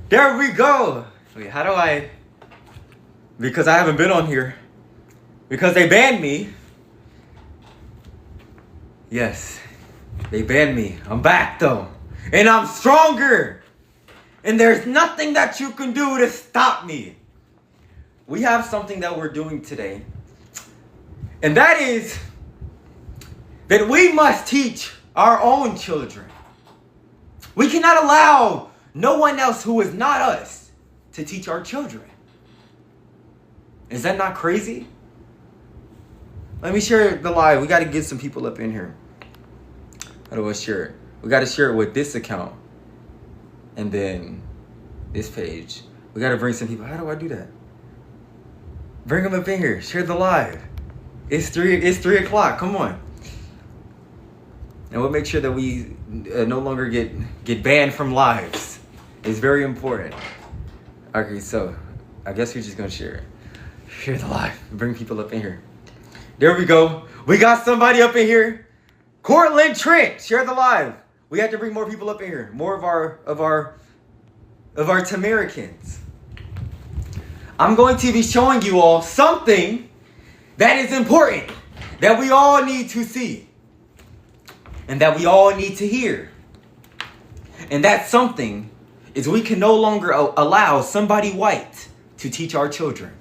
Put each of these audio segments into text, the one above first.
There we go. Wait, how do I... Because I haven't been on here. Because they banned me. Yes. They banned me. I'm back though. And I'm stronger. And there's nothing that you can do to stop me. We have something that we're doing today. And that is that we must teach our own children. We cannot allow no one else who is not us to teach our children. Is that not crazy? Let me share the live. We got to get some people up in here. How do I share it? We got to share it with this account. And then this page. We got to bring some people. How do I do that? Bring them up in here. Share the live. It's 3 o'clock. Come on. And we'll make sure that we no longer get banned from lives. It's very important. Okay, so I guess we're just going to share it. Share the live. Bring people up in here. There we go. We got somebody up in here. Cortland Trent. Share the live. We have to bring more people up in here. More of our Tamericans. I'm going to be showing you all something that is important, that we all need to see, and that we all need to hear. And that something is we can no longer allow somebody white to teach our children.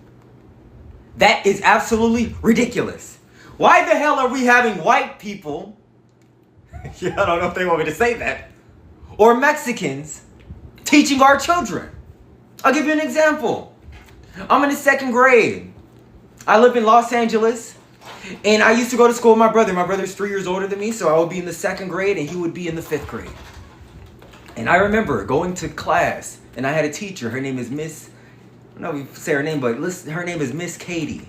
That is absolutely ridiculous. Why the hell are we having white people, yeah, I don't know if they want me to say that, or Mexicans teaching our children? I'll give you an example. I'm in the 2nd grade. I live in Los Angeles, and I used to go to school with my brother. My brother's 3 years older than me, so I would be in the 2nd grade, and he would be in the 5th grade. And I remember going to class, and I had a teacher. Her name is Miss, I don't know if you say her name, but listen, her name is Miss Katie.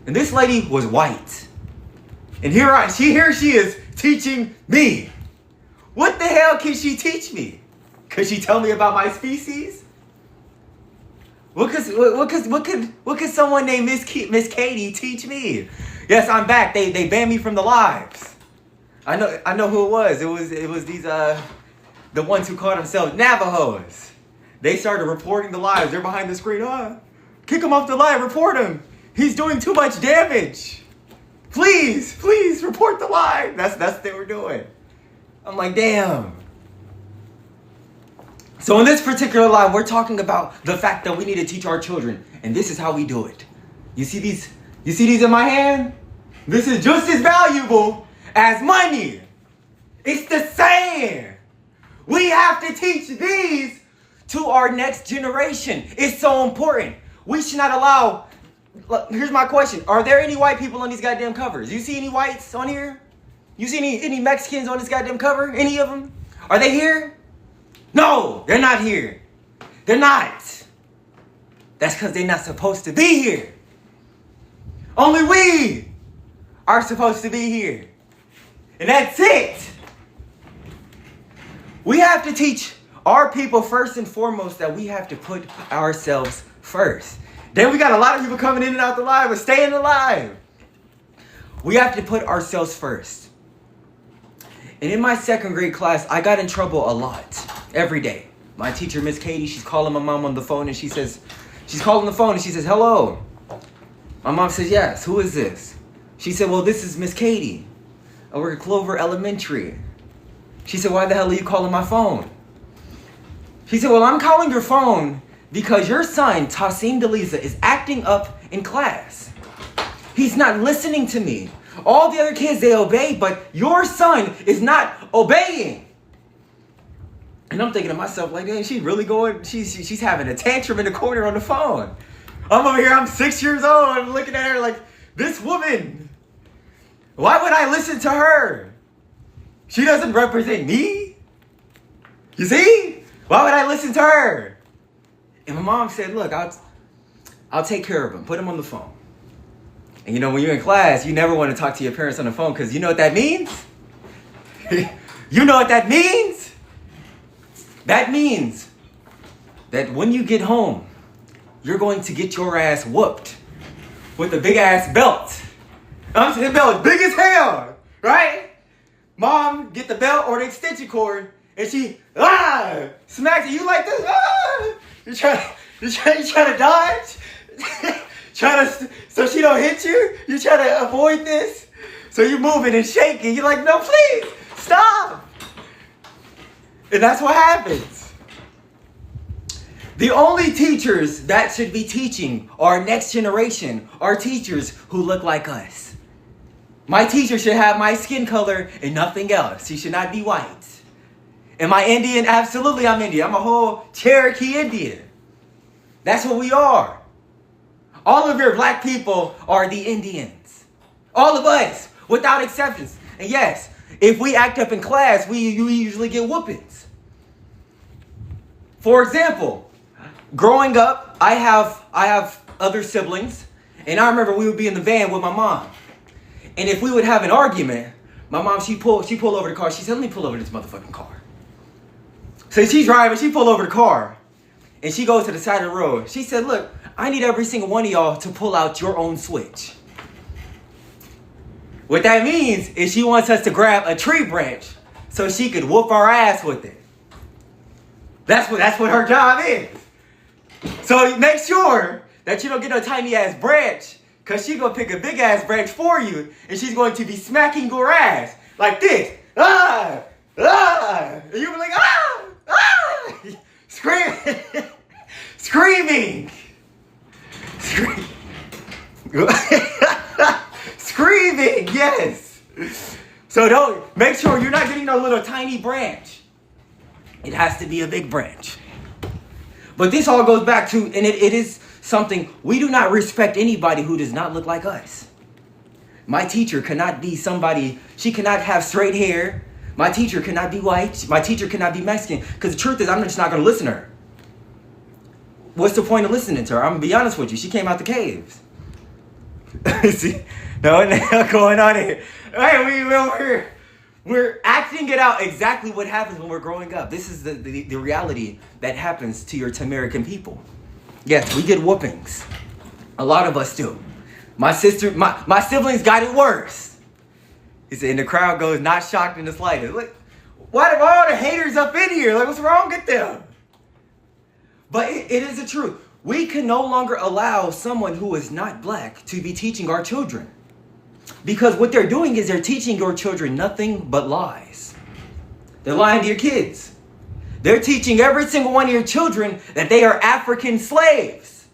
And this lady was white. And here she is teaching me. What the hell can she teach me? Could she tell me about my species? What could someone named Miss Katie teach me? Yes, I'm back. They banned me from the lives. I know who it was. It was these the ones who called themselves Navajos. They started reporting the lives. They're behind the screen. Kick him off the live. Report him. He's doing too much damage. Please report the live. That's what they were doing. I'm like, damn. So in this particular live, we're talking about the fact that we need to teach our children. And this is how we do it. You see these? You see these in my hand? This is just as valuable as money. It's the same. We have to teach these to our next generation. It's so important. We should not allow... Look, here's my question. Are there any white people on these goddamn covers? You see any whites on here? You see any Mexicans on this goddamn cover? Any of them? Are they here? No, they're not here. They're not. That's because they're not supposed to be here. Only we are supposed to be here. And that's it. We have to teach our people first and foremost that we have to put ourselves first. Then we got a lot of people coming in and out the live, but staying alive. We have to put ourselves first. And in my 2nd grade class, I got in trouble a lot. Every day. My teacher, Miss Katie, she's calling my mom on the phone and she's calling the phone and she says, hello. My mom says, yes, who is this? She said, well, this is Miss Katie. I work at Clover Elementary. She said, why the hell are you calling my phone? She said, well, I'm calling your phone because your son, Tasiim is acting up in class. He's not listening to me. All the other kids, they obey, but your son is not obeying. And I'm thinking to myself, like, dang, she's really going, she's having a tantrum in the corner on the phone. I'm over here, I'm 6 years old, I'm looking at her like, this woman, why would I listen to her? She doesn't represent me. You see? Why would I listen to her? And my mom said, look, I'll take care of him. Put him on the phone. And you know, when you're in class, you never want to talk to your parents on the phone because you know what that means? You know what that means? That means that when you get home, you're going to get your ass whooped with a big ass belt. The belt big as hell, right? Mom, get the belt or the extension cord and she smacks you like this. You trying to dodge, so she don't hit you. You try to avoid this, so you're moving and shaking. You're like, no, please stop. And that's what happens. The only teachers that should be teaching our next generation are teachers who look like us. My teacher should have my skin color and nothing else. She should not be white. Am I Indian? Absolutely, I'm Indian. I'm a whole Cherokee Indian. That's what we are. All of your black people are the Indians. All of us, without exceptions. And yes, if we act up in class, we usually get whoopings. For example, growing up, I have other siblings, and I remember we would be in the van with my mom. And if we would have an argument, my mom, she pull over the car. She said, let me pull over this motherfucking car. So she's driving, she pull over the car, and she goes to the side of the road. She said, look, I need every single one of y'all to pull out your own switch. What that means is she wants us to grab a tree branch so she could whoop our ass with it. That's what her job is. So make sure that you don't get no tiny ass branch, because she's going to pick a big ass branch for you, and she's going to be smacking your ass like this. And you'll be like, screaming. Screaming. Screaming, yes. So don't, make sure you're not getting no little tiny branch. It has to be a big branch. But this all goes back to, and it is something, we do not respect anybody who does not look like us. My teacher cannot be somebody, she cannot have straight hair. My teacher cannot be white. My teacher cannot be Mexican. Because the truth is, I'm just not going to listen to her. What's the point of listening to her? I'm going to be honest with you. She came out the caves. See? No going on here. Hey, we're acting it out exactly what happens when we're growing up. This is the reality that happens to your Tamarican people. Yes, we get whoopings. A lot of us do. My siblings got it worse. He said, and the crowd goes, not shocked in the slightest. Like, why are all the haters up in here? Like, what's wrong with them? But it is the truth. We can no longer allow someone who is not black to be teaching our children. Because what they're doing is they're teaching your children nothing but lies. They're lying to your kids. They're teaching every single one of your children that they are African slaves.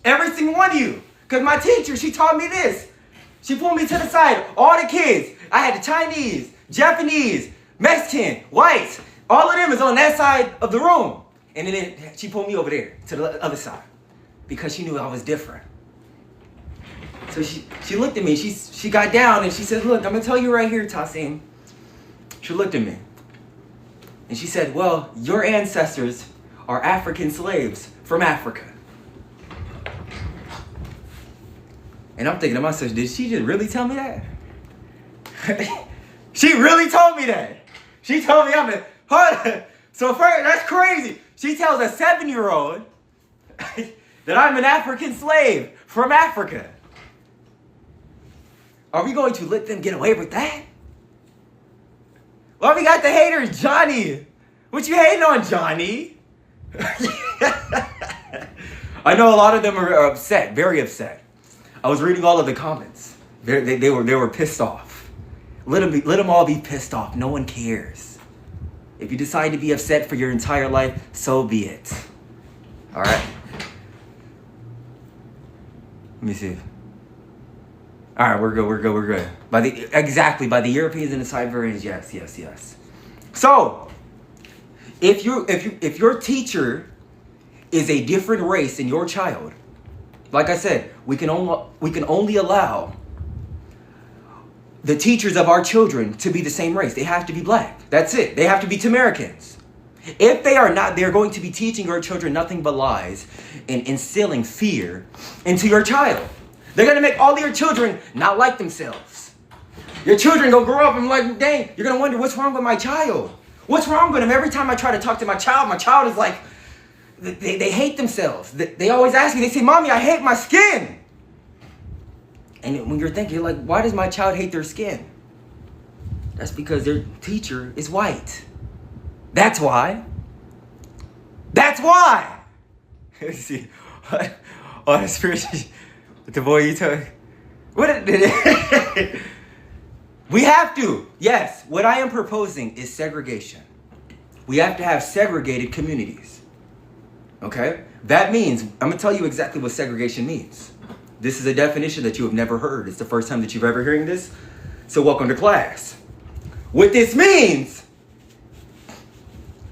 Every single one of you. Because my teacher, she taught me this. She pulled me to the side. All the kids. I had the Chinese, Japanese, Mexican, whites. All of them is on that side of the room. And then she pulled me over there to the other side. Because she knew I was different. So she looked at me. She got down and she said, look, I'm going to tell you right here, Tasiim. She looked at me. And she said, well, your ancestors are African slaves from Africa. And I'm thinking to myself, did she just really tell me that? She really told me that. She told me so first, that's crazy. She tells a 7-year-old that I'm an African slave from Africa. Are we going to let them get away with that? Well, we got the haters, Johnny. What you hating on, Johnny? I know a lot of them are upset, very upset. I was reading all of the comments. They were pissed off. Let them all be pissed off. No one cares. If you decide to be upset for your entire life, so be it. All right? Let me see. All right, we're good. By the Europeans and the Siberians, yes. So, if your teacher is a different race than your child, like I said, we can only allow the teachers of our children to be the same race. They have to be black. That's it. They have to be Tamaricans. If they are not, they're going to be teaching your children nothing but lies and instilling fear into your child. They're going to make all of your children not like themselves. Your children going to grow up and like, dang, you're going to wonder, what's wrong with my child? What's wrong with him? Every time I try to talk to my child is like, they hate themselves. They always ask me, they say, Mommy, I hate my skin. And when you're thinking, you're like, why does my child hate their skin? That's because their teacher is white. That's why. That's why. Let's see. What? Oh, the spiritual. With the boy you took. What? We have to. Yes. What I am proposing is segregation. We have to have segregated communities. Okay? That means, I'm going to tell you exactly what segregation means. This is a definition that you have never heard. It's the first time that you've ever hearing this. So welcome to class. What this means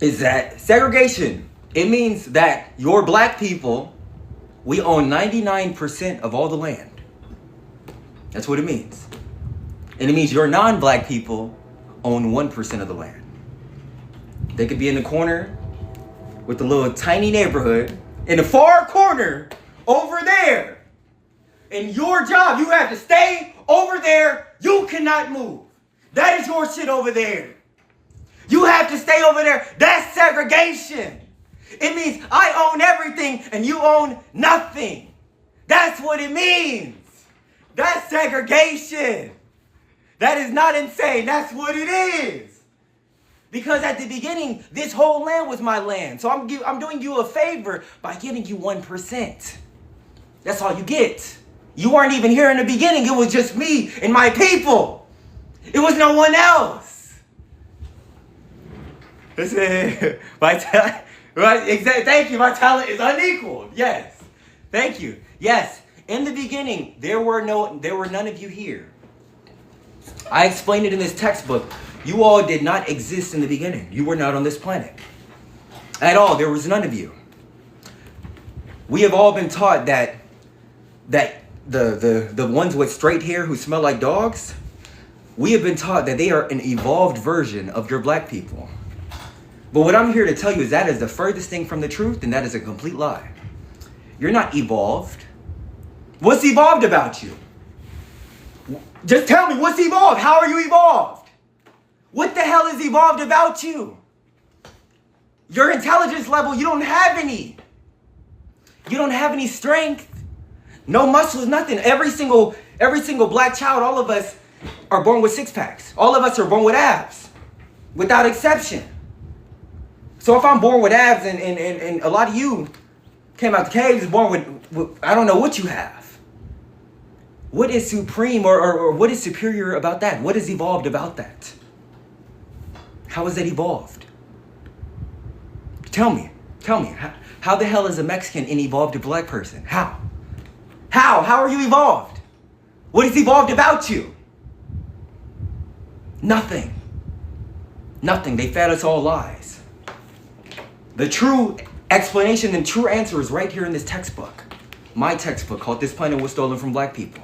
is that segregation, it means that your black people, we own 99% of all the land. That's what it means. And it means your non-black people own 1% of the land. They could be in the corner with a little tiny neighborhood in the far corner over there. And your job, you have to stay over there. You cannot move. That is your shit over there. You have to stay over there. That's segregation. It means I own everything and you own nothing. That's what it means. That's segregation. That is not insane. That's what it is. Because at the beginning, this whole land was my land. So I'm doing you a favor by giving you 1%. That's all you get. You weren't even here in the beginning. It was just me and my people. It was no one else. Listen, right? Exactly. Thank you. My talent is unequaled. Yes. Thank you. Yes. In the beginning, there were none of you here. I explained it in this textbook. You all did not exist in the beginning. You were not on this planet. At all. There was none of you. We have all been taught that the ones with straight hair who smell like dogs, we have been taught that they are an evolved version of your black people. But what I'm here to tell you is that is the furthest thing from the truth, and that is a complete lie. You're not evolved. What's evolved about you? Just tell me, what's evolved? How are you evolved? What the hell is evolved about you? Your intelligence level, you don't have any. You don't have any strength. No muscles, nothing. Every single black child, all of us are born with six packs. All of us are born with abs, without exception. So if I'm born with abs and a lot of you came out the caves born with I don't know what you have. What is supreme or what is superior about that? What is evolved about that? How is that evolved? Tell me. How the hell is a Mexican an evolved black person? How? How are you evolved? What is evolved about you? Nothing. They fed us all lies. The true explanation and true answer is right here in this textbook. My textbook called This Planet Was Stolen from Black People.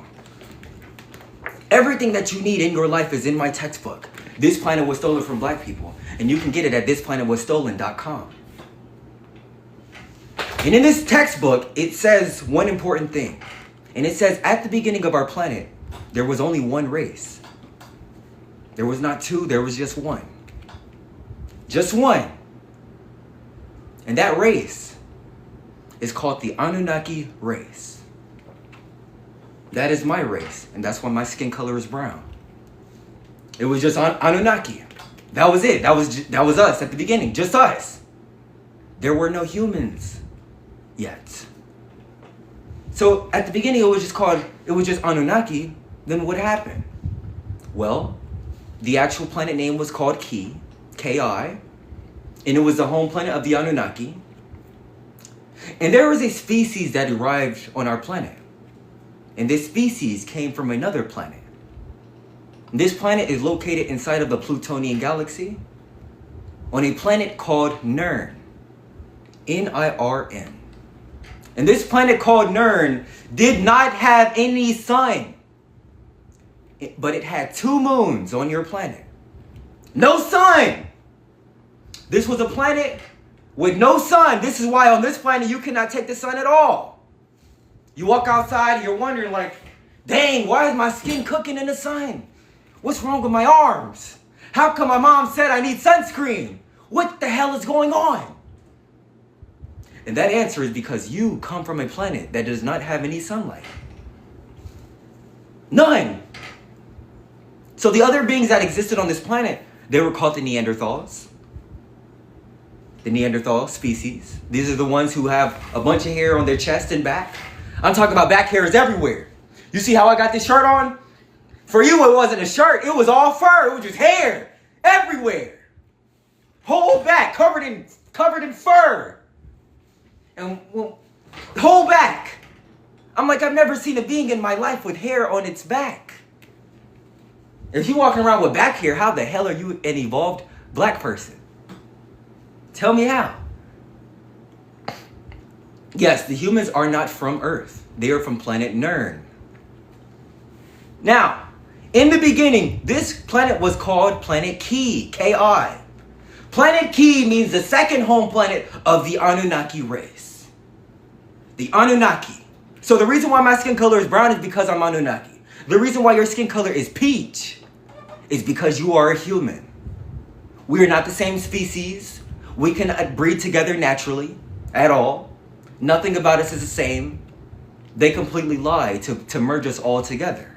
Everything that you need in your life is in my textbook. This Planet Was Stolen from Black People. And you can get it at thisplanetwasstolen.com. And in this textbook, it says one important thing. And it says at the beginning of our planet, there was only one race. There was not two, there was just one. Just one. And that race is called the Anunnaki race. That is my race, and that's why my skin color is brown. It was just Anunnaki. That was it. That was us at the beginning, just us. There were no humans yet. So at the beginning, it was just Anunnaki. Then what happened? Well, the actual planet name was called Ki, and it was the home planet of the Anunnaki. And there was a species that arrived on our planet. And this species came from another planet. This planet is located inside of the Plutonian galaxy on a planet called Nirn. Nirn. And this planet called Nirn did not have any sun. But it had 2 moons on your planet. No sun! This was a planet with no sun. This is why on this planet you cannot take the sun at all. You walk outside and you're wondering like, dang, why is my skin cooking in the sun? What's wrong with my arms? How come my mom said I need sunscreen? What the hell is going on? And that answer is because you come from a planet that does not have any sunlight. None. So the other beings that existed on this planet, they were called the Neanderthals. the Neanderthal species. These are the ones who have a bunch of hair on their chest and back. I'm talking about back hairs everywhere. You see how I got this shirt on? For you, it wasn't a shirt. It was all fur. It was just hair everywhere. Whole back covered in fur. And whole back. I'm like, I've never seen a being in my life with hair on its back. If you're walking around with back hair, how the hell are you an evolved black person? Tell me how. Yes, the humans are not from Earth. They are from planet Nern. Now, in the beginning, this planet was called Planet Ki, K-I. Planet Ki means the second home planet of the Anunnaki race. The Anunnaki. So the reason why my skin color is brown is because I'm Anunnaki. The reason why your skin color is peach is because you are a human. We are not the same species. We cannot breed together naturally at all. Nothing about us is the same. They completely lie to merge us all together.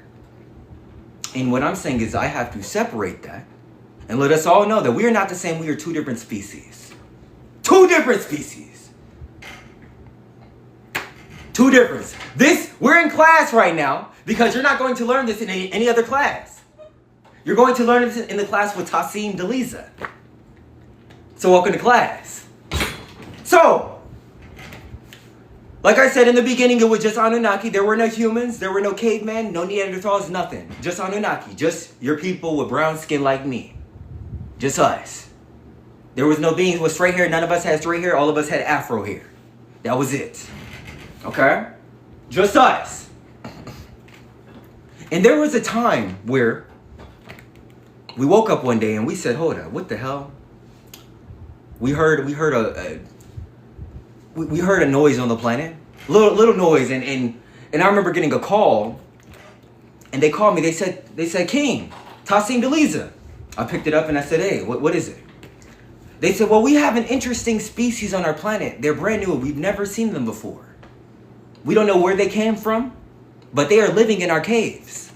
And what I'm saying is I have to separate that and let us all know that we are not the same. We are two different species. Two different species. Two different. We're in class right now because you're not going to learn this in any other class. You're going to learn this in the class with Tasiim Deliza. So welcome to class. So, like I said in the beginning, it was just Anunnaki. There were no humans, there were no cavemen, no Neanderthals, nothing. Just Anunnaki, just your people with brown skin like me. Just us. There was no beings with straight hair. None of us had straight hair. All of us had afro hair. That was it. Okay? Just us. And there was a time where we woke up one day and we said, hold up, what the hell? We heard a noise on the planet, little noise, and I remember getting a call, and they called me. They said, King, Tasiim Deliza. I picked it up and I said, hey, what is it? They said, well, we have an interesting species on our planet. They're brand new. We've never seen them before. We don't know where they came from, but they are living in our caves.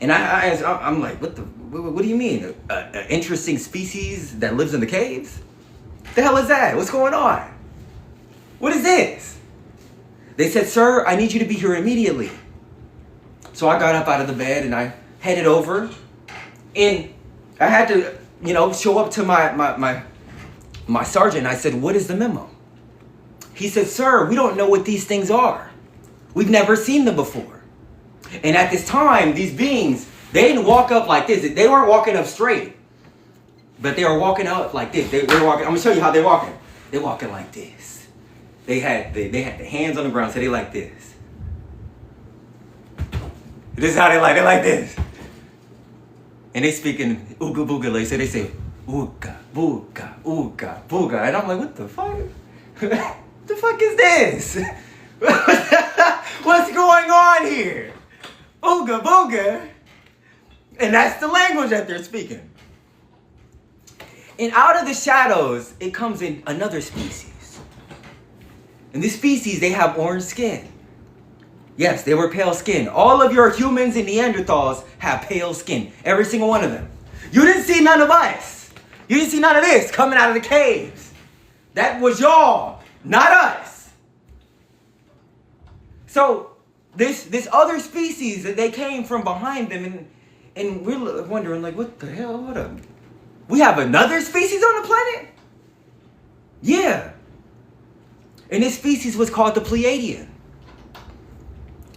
And I'm like, what do you mean? An interesting species that lives in the caves? The hell is that? What's going on? What is this? They said, sir, I need you to be here immediately. So I got up out of the bed and I headed over. And I had to, show up to my sergeant. I said, what is the memo? He said, sir, we don't know what these things are. We've never seen them before. And at this time, these beings, they didn't walk up like this. They weren't walking up straight. But they were walking out like this. They were walking. I'm gonna show you how they're walking. They're walking like this. They had the hands on the ground, so they like this. This is how they like this. And they speak in Ooga Booga, so they say Ooga Booga, Ooga Booga. And I'm like, what the fuck? The fuck is this? What's going on here? Ooga Booga. And that's the language that they're speaking. And out of the shadows, it comes in another species. And this species, they have orange skin. Yes, they were pale skin. All of your humans and Neanderthals have pale skin. Every single one of them. You didn't see none of us. You didn't see none of this coming out of the caves. That was y'all, not us. So this other species, that they came from behind them, and we're wondering, like, what the hell? What up? We have another species on the planet? Yeah. And this species was called the Pleiadian.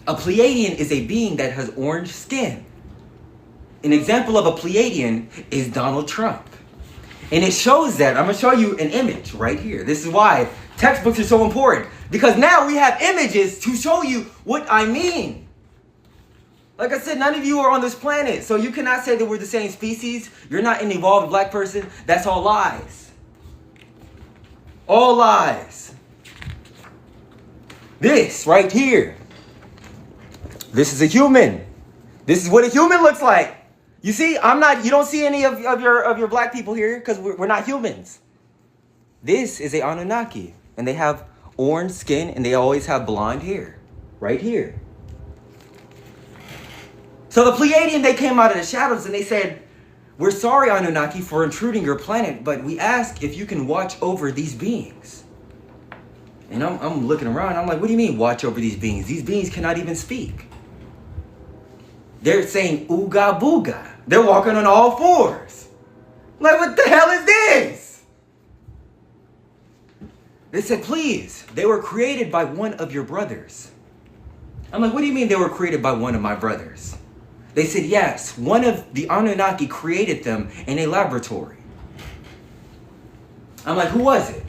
A Pleiadian is a being that has orange skin. An example of a Pleiadian is Donald Trump. And it shows that. I'm going to show you an image right here. This is why textbooks are so important. Because now we have images to show you what I mean. Like I said, none of you are on this planet. So you cannot say that we're the same species. You're not an evolved black person. That's all lies. All lies. This right here. This is a human. This is what a human looks like. You see, you don't see any of your black people here because we're not humans. This is a Anunnaki. And they have orange skin and they always have blonde hair. Right here. So the Pleiadian, they came out of the shadows and they said, we're sorry, Anunnaki, for intruding your planet, but we ask if you can watch over these beings. And I'm looking around. I'm like, what do you mean watch over these beings? These beings cannot even speak. They're saying ooga booga. They're walking on all fours. Like, what the hell is this? They said, please, they were created by one of your brothers. I'm like, what do you mean they were created by one of my brothers? They said, yes, one of the Anunnaki created them in a laboratory. I'm like, who was it?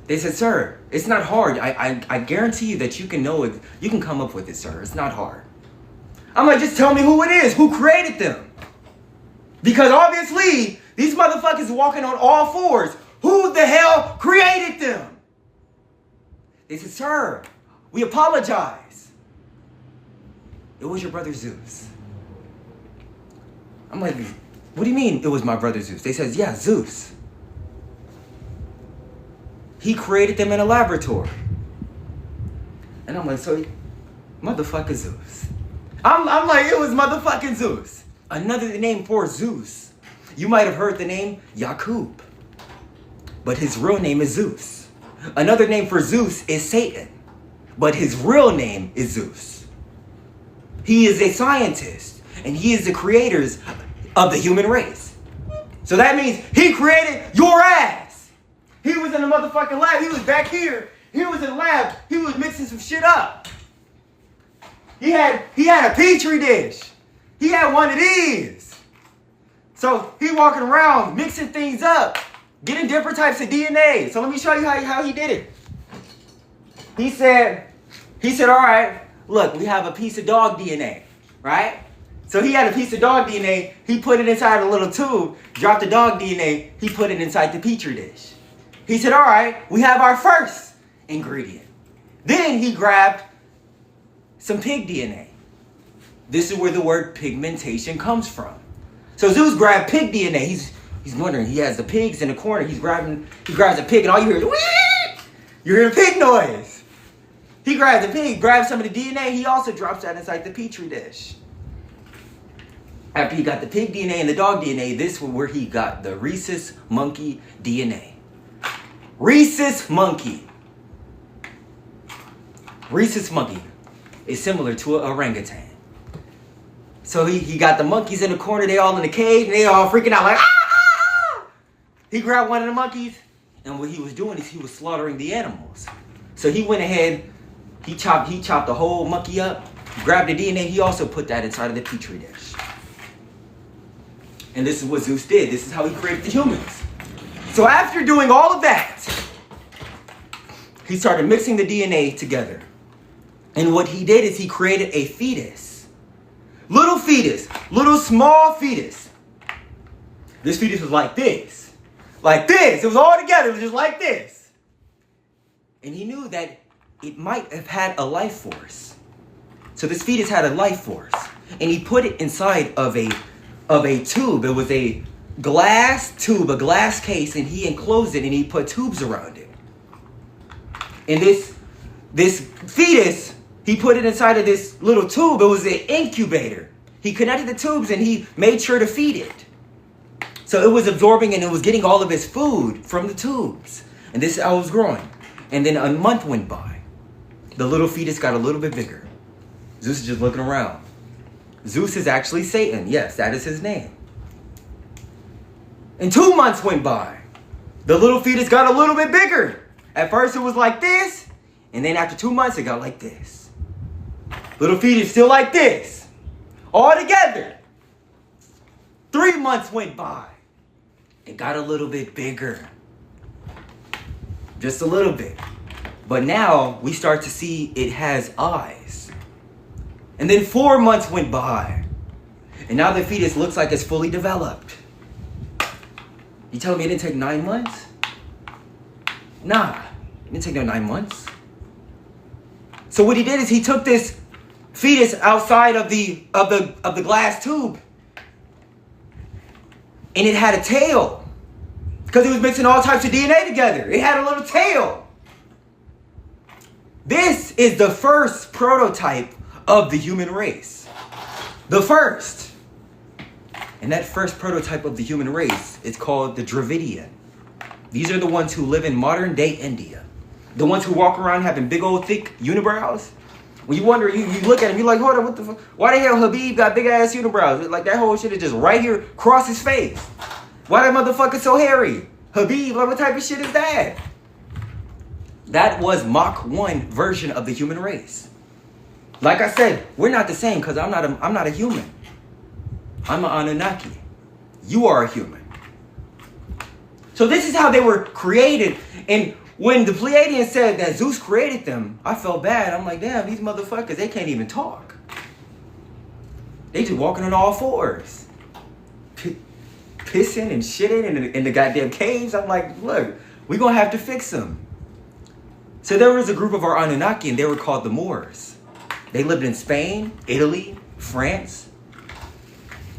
They said, sir, it's not hard. I guarantee you that you can know it. You can come up with it, sir. It's not hard. I'm like, just tell me who it is. Who created them? Because obviously, these motherfuckers walking on all fours. Who the hell created them? They said, sir, we apologize. It was your brother Zeus. I'm like, what do you mean it was my brother Zeus? They said, yeah, Zeus. He created them in a laboratory. And I'm like, so motherfucker Zeus. I'm like, it was motherfucking Zeus. Another name for Zeus. You might have heard the name Yakub. But his real name is Zeus. Another name for Zeus is Satan. But his real name is Zeus. He is a scientist. And he is the creators of the human race. So that means he created your ass. He was in the motherfucking lab. He was back here. He was in the lab. He was mixing some shit up. He had a petri dish. He had one of these. So he walking around mixing things up, getting different types of DNA. So let me show you how he did it. He said, all right, look, we have a piece of dog DNA, right? So he had a piece of dog DNA. He put it inside a little tube, dropped the dog DNA. He put it inside the petri dish. He said, all right, we have our first ingredient. Then he grabbed some pig DNA. This is where the word pigmentation comes from. So Zeus grabbed pig DNA. He's wondering, he has the pigs in the corner. He grabs a pig and all you hear is, wee! You hear a pig noise. He grabs the pig, grabs some of the DNA. He also drops that inside the petri dish. After he got the pig DNA and the dog DNA, this was where he got the rhesus monkey DNA. Rhesus monkey. Rhesus monkey is similar to an orangutan. So he got the monkeys in the corner, they all in the cage, and they all freaking out like, ah! He grabbed one of the monkeys, and what he was doing is he was slaughtering the animals. So he went ahead, he chopped the whole monkey up, grabbed the DNA, he also put that inside of the petri dish. And this is what Zeus did. This is how he created the humans. So after doing all of that, he started mixing the DNA together. And what he did is he created a fetus. Little small fetus. This fetus was like this. Like this. It was all together. It was just like this. And he knew that it might have had a life force. So this fetus had a life force. And he put it inside of a tube. It was a glass tube, a glass case, and he enclosed it and he put tubes around it. And this fetus, he put it inside of this little tube. It was an incubator. He connected the tubes and he made sure to feed it. So it was absorbing and it was getting all of his food from the tubes. And this is how it was growing. And then a month went by. The little fetus got a little bit bigger. Zeus is just looking around. Zeus is actually Satan. Yes, that is his name. And 2 months went by. The little fetus got a little bit bigger. At first it was like this. And then after 2 months, it got like this. Little fetus still like this. All together. 3 months went by. It got a little bit bigger. Just a little bit. But now we start to see it has eyes. And then 4 months went by. And now the fetus looks like it's fully developed. You telling me it didn't take 9 months? Nah, it didn't take no 9 months. So what he did is he took this fetus outside of the glass tube. And it had a tail. Because he was mixing all types of DNA together. It had a little tail. This is the first prototype of the human race. The first. And that first prototype of the human race is called the Dravidian. These are the ones who live in modern day India. The ones who walk around having big old thick unibrows. When you wonder, you look at him, you're like, hold on, what the fuck? Why the hell Habib got big ass unibrows? Like that whole shit is just right here across his face. Why that motherfucker so hairy? Habib, like what type of shit is that? That was Mach 1 version of the human race. Like I said, we're not the same because I'm not a human. I'm an Anunnaki. You are a human. So this is how they were created. And when the Pleiadians said that Zeus created them, I felt bad. I'm like, damn, these motherfuckers, they can't even talk. They just walking on all fours. Pissing and shitting in the goddamn caves. I'm like, look, we're going to have to fix them. So there was a group of our Anunnaki, and they were called the Moors. They lived in Spain, Italy, France,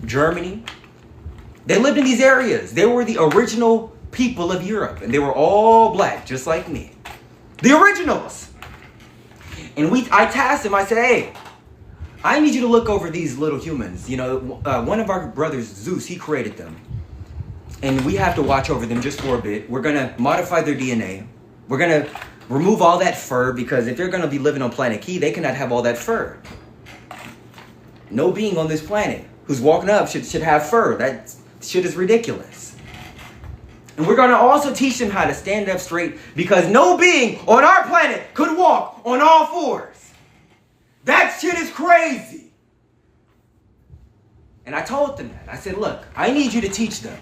Germany. They lived in these areas. They were the original people of Europe, and they were all black, just like me. The originals. And I tasked them, I said, hey, I need you to look over these little humans. You know, one of our brothers, Zeus, he created them. And we have to watch over them just for a bit. We're going to modify their DNA. We're going to remove all that fur, because if they're going to be living on planet Key, they cannot have all that fur. No being on this planet who's walking up should have fur. That shit is ridiculous. And we're going to also teach them how to stand up straight, because no being on our planet could walk on all fours. That shit is crazy. And I told them that. I said, look, I need you to teach them.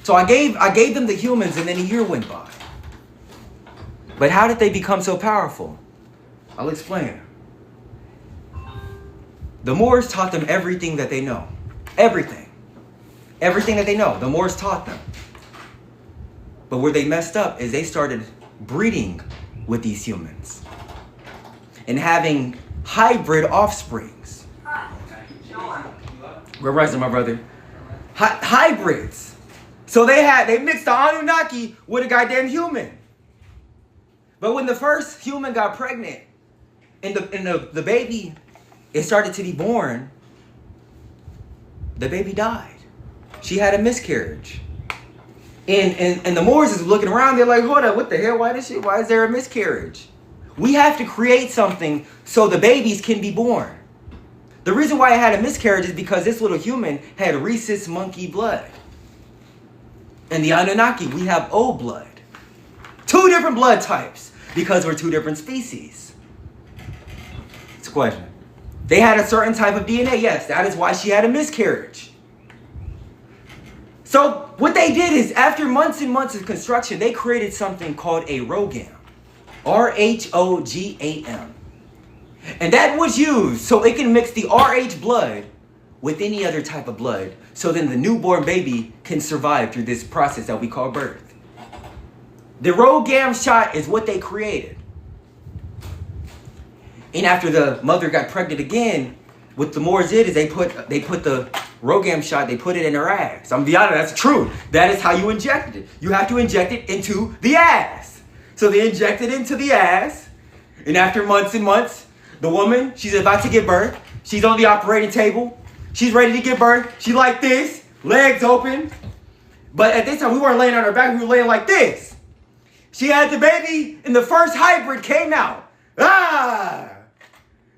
So I gave them the humans, and then a year went by. But how did they become so powerful? I'll explain. The Moors taught them everything that they know. Everything. Everything that they know, the Moors taught them. But where they messed up is they started breeding with these humans and having hybrid offsprings. We're rising, my brother. Hybrids. So they mixed the Anunnaki with a goddamn human. But when the first human got pregnant and the baby, it started to be born, the baby died. She had a miscarriage. And the Moors is looking around, they're like, hold up, what the hell? Why is there a miscarriage? We have to create something so the babies can be born. The reason why I had a miscarriage is because this little human had rhesus monkey blood. And the Anunnaki, we have O blood. 2 different blood types because we're 2 different species. It's a question. They had a certain type of DNA. Yes, that is why she had a miscarriage. So what they did is, after months and months of construction, they created something called a ROGAM. RHOGAM. And that was used so it can mix the RH blood with any other type of blood, so then the newborn baby can survive through this process that we call birth. The ROGAM shot is what they created. And after the mother got pregnant again, what the Moors did is they put the ROGAM shot, they put it in her ass. I'm gonna be honest, that's true. That is how you inject it. You have to inject it into the ass. So they inject it into the ass, and after months and months, the woman, she's about to give birth. She's on the operating table. She's ready to give birth. She like this, legs open. But at this time, we weren't laying on her back, we were laying like this. She had the baby, and the first hybrid came out.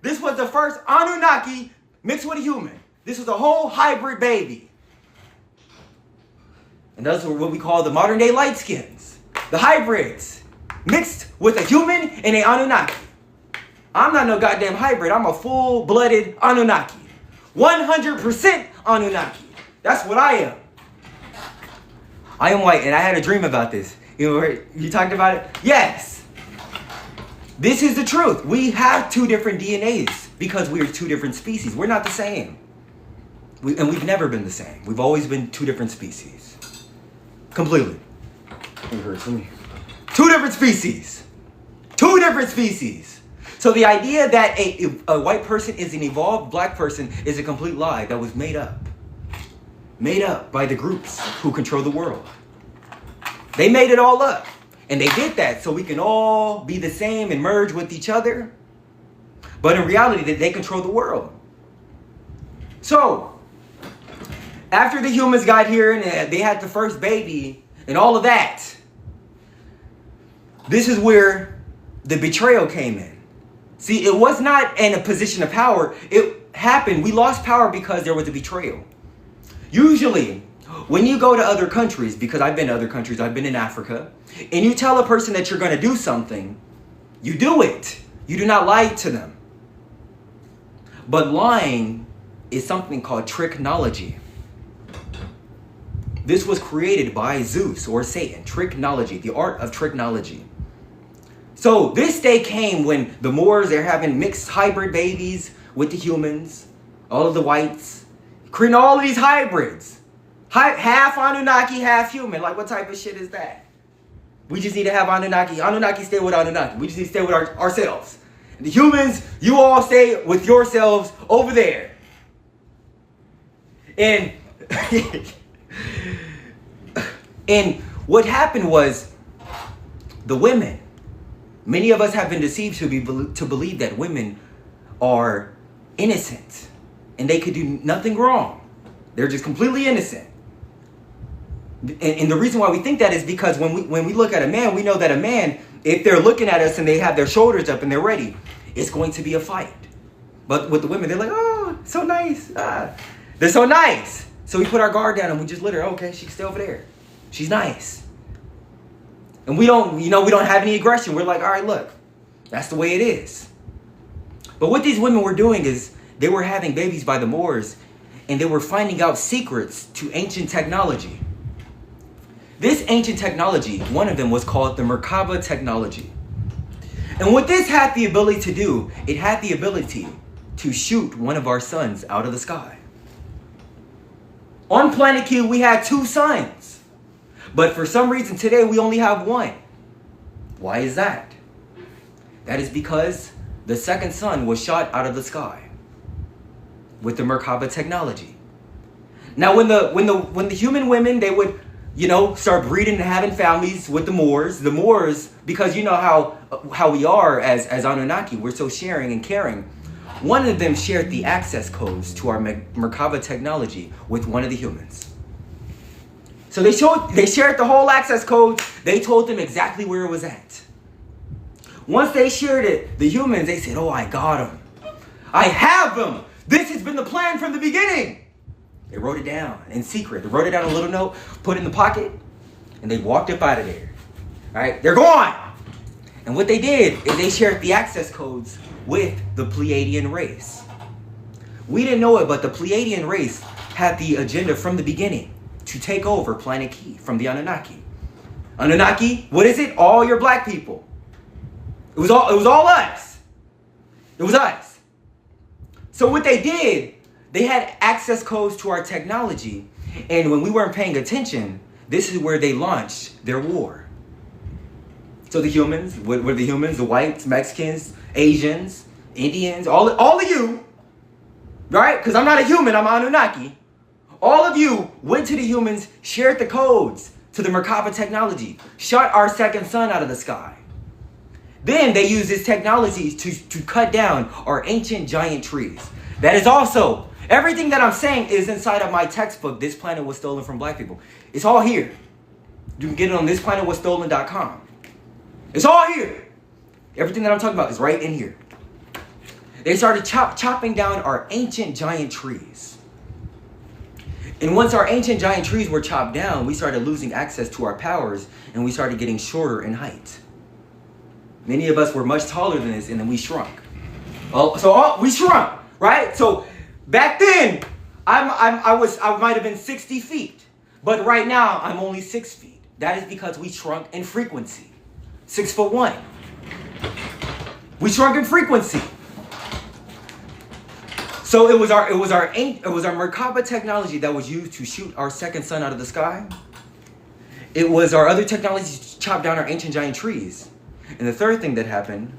This was the first Anunnaki mixed with a human. This was a whole hybrid baby. And those are what we call the modern day light skins. The hybrids mixed with a human and an Anunnaki. I'm not no goddamn hybrid. I'm a full-blooded Anunnaki. 100% Anunnaki. That's what I am. I am white, and I had a dream about this. You talked about it? Yes. This is the truth. We have 2 different DNAs because we are 2 different species. We're not the same. And we've never been the same. We've always been 2 different species. Completely. It hurts me. 2 different species. 2 different species. So the idea that a white person is an evolved black person is a complete lie that was made up. Made up by the groups who control the world. They made it all up. And they did that so we can all be the same and merge with each other. But in reality, they control the world. So, After the humans got here and they had the first baby and all of that, this is where the betrayal came in. See, it was not in a position of power. It happened. We lost power because there was a betrayal. Usually, when you go to other countries, because I've been to other countries, I've been in Africa, and you tell a person that you're going to do something, you do it. You do not lie to them. But lying is something called tricknology. This was created by Zeus or Satan. Tricknology, the art of tricknology. So this day came when the Moors, they're having mixed hybrid babies with the humans, all of the whites, creating all of these hybrids. Half Anunnaki, half human. Like, what type of shit is that? We just need to have Anunnaki. Anunnaki stay with Anunnaki. We just need to stay with ourselves. And the humans, you all stay with yourselves over there. And and what happened was the women. Many of us have been deceived to believe that women are innocent and they could do nothing wrong. They're just completely innocent. And the reason why we think that is because when we look at a man, we know that a man, if they're looking at us and they have their shoulders up and they're ready, it's going to be a fight. But with the women, they're like, oh, so nice. They're so nice. So we put our guard down and we just let her, okay, she can stay over there. She's nice. And we don't have any aggression. We're like, all right, look, that's the way it is. But what these women were doing is they were having babies by the Moors and they were finding out secrets to ancient technology. This ancient technology, one of them was called the Merkaba technology. And what this had the ability to do, it had the ability to shoot one of our suns out of the sky. On planet Q, we had 2 suns. But for some reason today, we only have 1. Why is that? That is because the second sun was shot out of the sky with the Merkaba technology. Now, when the human women, they would, start breeding and having families with the Moors, because you know how we are as Anunnaki, we're so sharing and caring. One of them shared the access codes to our Merkaba technology with one of the humans. So they shared the whole access code. They told them exactly where it was at. Once they shared it, the humans, they said, oh, I got him. I have him. This has been the plan from the beginning. They wrote it down in secret. They wrote it down in a little note, put it in the pocket, and they walked up out of there. All right, they're gone. And what they did is they shared the access codes with the Pleiadian race. We didn't know it, but the Pleiadian race had the agenda from the beginning to take over Planet Key from the Anunnaki. Anunnaki, what is it? All your black people. It was all us. It was us. So what they did, they had access codes to our technology, and when we weren't paying attention, this is where they launched their war. So the humans, what were the humans? The whites, Mexicans, Asians, Indians, all of you, right? Because I'm not a human, I'm Anunnaki. All of you went to the humans, shared the codes to the Merkaba technology, shot our second sun out of the sky. Then they used this technology to cut down our ancient giant trees. That is also, everything that I'm saying is inside of my textbook, This Planet Was Stolen from Black People. It's all here. You can get it on thisplanetwasstolen.com. It's all here. Everything that I'm talking about is right in here. They started chopping down our ancient giant trees. And once our ancient giant trees were chopped down, we started losing access to our powers, and we started getting shorter in height. Many of us were much taller than this, and then we shrunk. We shrunk, right? So back then, I might have been 60 feet, but right now I'm only 6 feet. That is because we shrunk in frequency. 6'1". We shrunk in frequency. So it was our Merkaba technology that was used to shoot our second sun out of the sky. It was our other technology to chop down our ancient giant trees. And the third thing that happened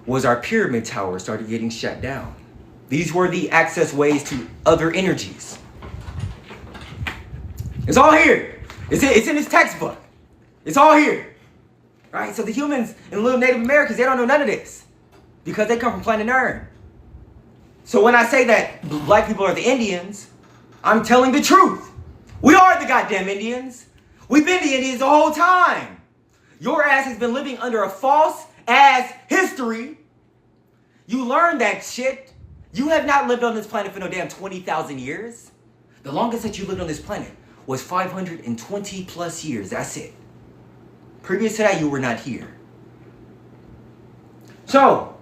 was our pyramid tower started getting shut down. These were the access ways to other energies. It's all here. It's in his textbook. It's all here. Right? So the humans and little Native Americans, they don't know none of this because they come from planet Earth. So when I say that black people are the Indians, I'm telling the truth. We are the goddamn Indians. We've been the Indians the whole time. Your ass has been living under a false ass history. You learned that shit. You have not lived on this planet for no damn 20,000 years. The longest that you lived on this planet was 520 plus years. That's it. Previous to that, you were not here. So,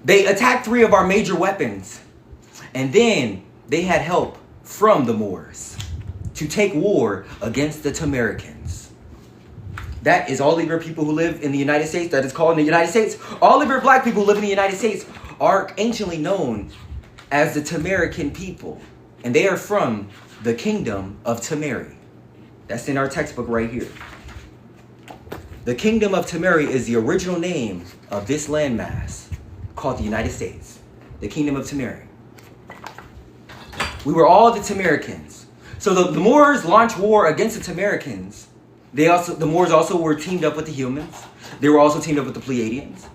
they attacked 3 of our major weapons. And then they had help from the Moors to take war against the Tamaricans. That is all of your people who live in the United States, that is called in the United States. All of your black people who live in the United States are anciently known as the Tamarican people. And they are from the kingdom of Tamari. That's in our textbook right here. The kingdom of Tamari is the original name of this landmass called the United States. The kingdom of Tamari. We were all the Tamaricans. So the Moors launched war against the Tamaricans. The Moors also were teamed up with the humans. They were also teamed up with the Pleiadians.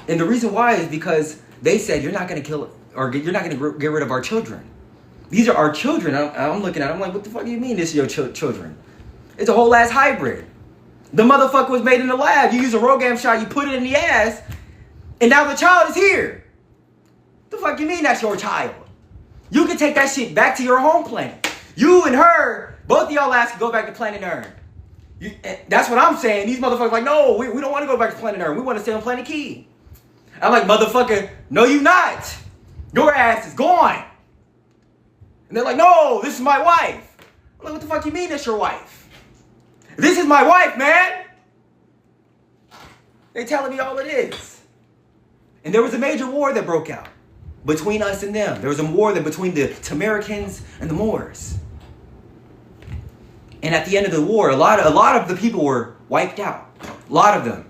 And the reason why is because they said, you're not going to kill, or you're not going to get rid of our children. These are our children. I'm looking at it, I'm like, what the fuck do you mean this is your children? It's a whole ass hybrid. The motherfucker was made in the lab. You use a Rogam shot, you put it in the ass, and now the child is here. The fuck you mean that's your child? You can take that shit back to your home planet. You and her, both of y'all ass can go back to planet Earth. That's what I'm saying. These motherfuckers like, no, we don't want to go back to planet Earth. We want to stay on planet Key. I'm like, motherfucker, no you not. Your ass is gone. And they're like, no, this is my wife. I'm like, what the fuck you mean that's your wife? This is my wife, man. They telling me all it is. And there was a major war that broke out between us and them. There was a war between the Tamaricans and the Moors. And at the end of the war, a lot of the people were wiped out. A lot of them.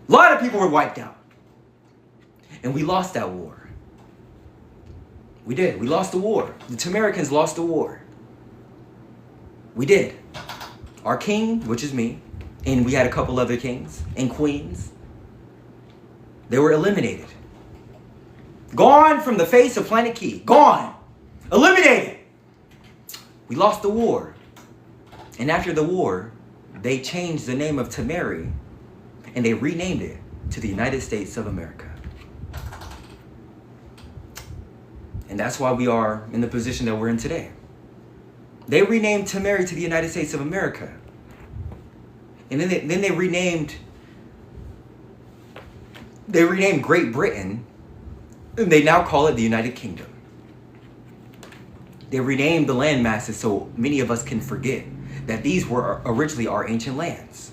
A lot of people were wiped out. And we lost that war. We did. We lost the war. The Tamaricans lost the war. We did. Our king, which is me, and we had a couple other kings and queens, they were eliminated. Gone from the face of planet Key. Gone. Eliminated. We lost the war. And after the war, they changed the name of Tamari and they renamed it to the United States of America. And that's why we are in the position that we're in today. They renamed Tamari to the United States of America. And then they renamed Great Britain, and they now call it the United Kingdom. They renamed the land masses so many of us can forget that these were originally our ancient lands.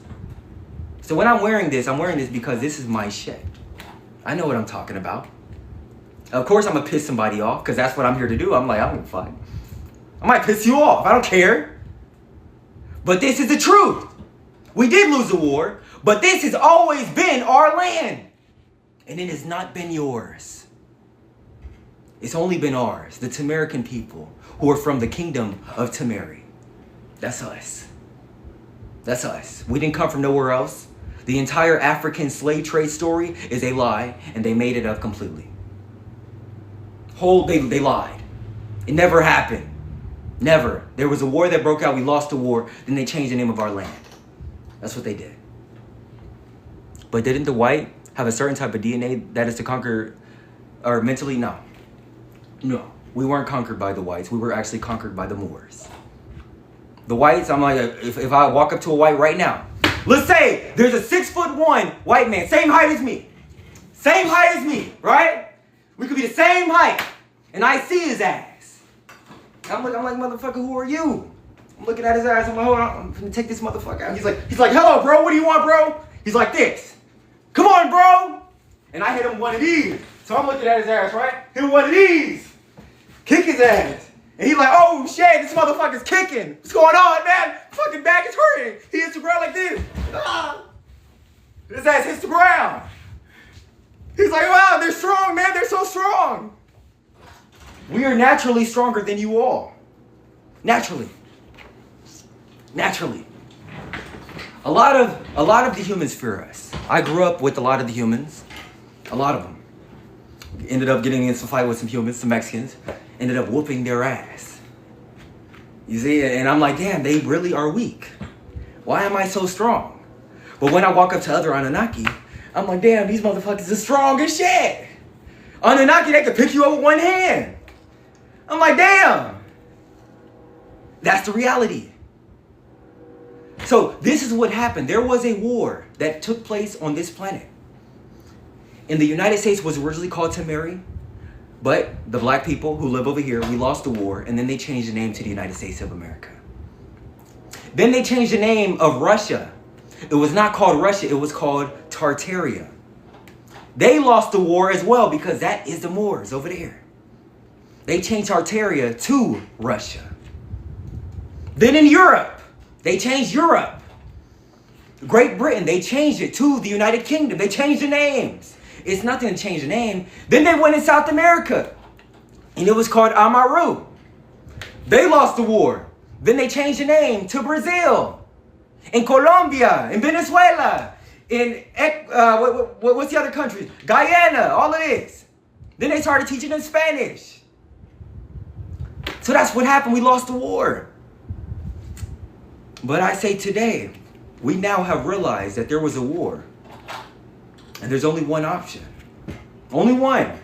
So when I'm wearing this because this is my shit. I know what I'm talking about. Of course I'm gonna piss somebody off, because that's what I'm here to do. I'm like, I'm fine. I might piss you off. I don't care. But this is the truth. We did lose the war, but this has always been our land. And it has not been yours. It's only been ours, the Tamarican people, who are from the kingdom of Tamari. That's us. That's us. We didn't come from nowhere else. The entire African slave trade story is a lie, and they made it up completely. They lied. It never happened. Never. There was a war that broke out. We lost the war. Then they changed the name of our land. That's what they did. But didn't the white have a certain type of DNA that is to conquer, or mentally? No. No. We weren't conquered by the whites. We were actually conquered by the Moors. The whites, I'm like, if I walk up to a white right now, let's say there's a 6'1" white man, same height as me. Same height as me, right? We could be the same height. And I see his ass. I'm like, motherfucker, who are you? I'm looking at his ass. I'm like, hold on, I'm gonna take this motherfucker out. He's like, hello, bro. What do you want, bro? He's like this. Come on, bro. And I hit him one of these. So I'm looking at his ass, right? Hit him one of these. Kick his ass. And he's like, oh shit, this motherfucker's kicking. What's going on, man? Fucking back is hurting. He hits the ground like this. Ah. His ass hits the ground. He's like, wow, they're strong, man. They're so strong. We are naturally stronger than you all. Naturally. Naturally. A lot of the humans fear us. I grew up with a lot of the humans. A lot of them. Ended up getting into a fight with some humans, some Mexicans. ended up whooping their ass. You see, and I'm like, damn, they really are weak. Why am I so strong? But when I walk up to other Anunnaki, I'm like, damn, these motherfuckers are strong as shit. Anunnaki, they could pick you up with one hand. I'm like, damn. That's the reality. So this is what happened. There was a war that took place on this planet. And the United States was originally called Tamari, but the black people who live over here, we lost the war, and then they changed the name to the United States of America. Then they changed the name of Russia. It was not called Russia, it was called Tartaria. They lost the war as well because that is the Moors over there. They changed Tartaria to Russia. Then in Europe, they changed Europe. Great Britain, they changed it to the United Kingdom. They changed the names. It's nothing to change the name. Then they went in South America, and it was called Amaru. They lost the war. Then they changed the name to Brazil, in Colombia, in Venezuela, in what's the other countries? Guyana, all of this. Then they started teaching them Spanish. So that's what happened. We lost the war. But I say today, we now have realized that there was a war. And there's only one option. Only one.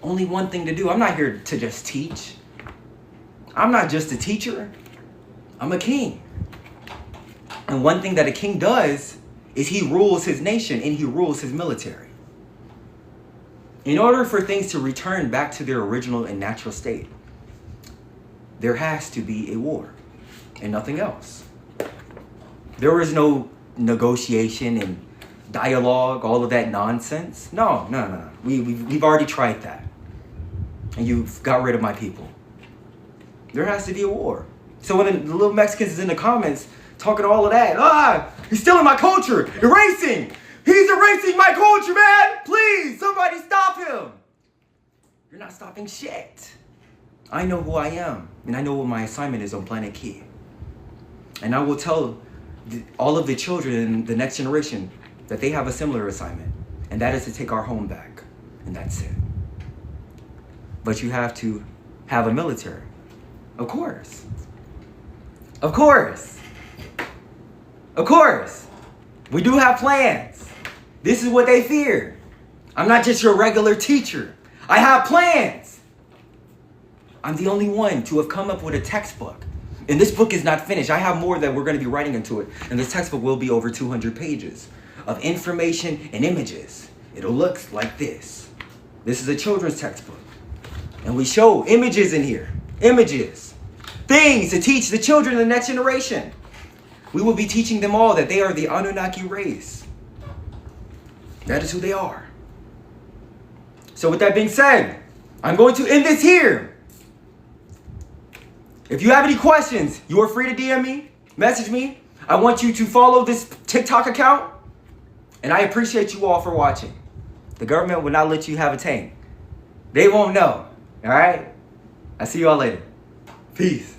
Only one thing to do. I'm not here to just teach. I'm not just a teacher. I'm a king. And one thing that a king does is he rules his nation and he rules his military. In order for things to return back to their original and natural state, there has to be a war and nothing else. There is no negotiation and dialogue, all of that nonsense. No. We've already tried that. And you've got rid of my people. There has to be a war. So when the little Mexicans is in the comments talking all of that, he's stealing my culture, erasing. He's erasing my culture, man. Please, somebody stop him. You're not stopping shit. I know who I am, and I know what my assignment is on Planet Key. And I will tell all of the children in the next generation that they have a similar assignment, and that is to take our home back, and that's it. But you have to have a military. Of course. Of course. Of course. We do have plans. This is what they fear. I'm not just your regular teacher. I have plans. I'm the only one to have come up with a textbook. And this book is not finished. I have more that we're going to be writing into it. And this textbook will be over 200 pages of information and images. It'll look like this. This is a children's textbook. And we show images in here. Images. Things to teach the children of the next generation. We will be teaching them all that they are the Anunnaki race. That is who they are. So with that being said, I'm going to end this here. If you have any questions, you are free to DM me, message me. I want you to follow this TikTok account. And I appreciate you all for watching. The government will not let you have a tank. They won't know. All right? I'll see you all later. Peace.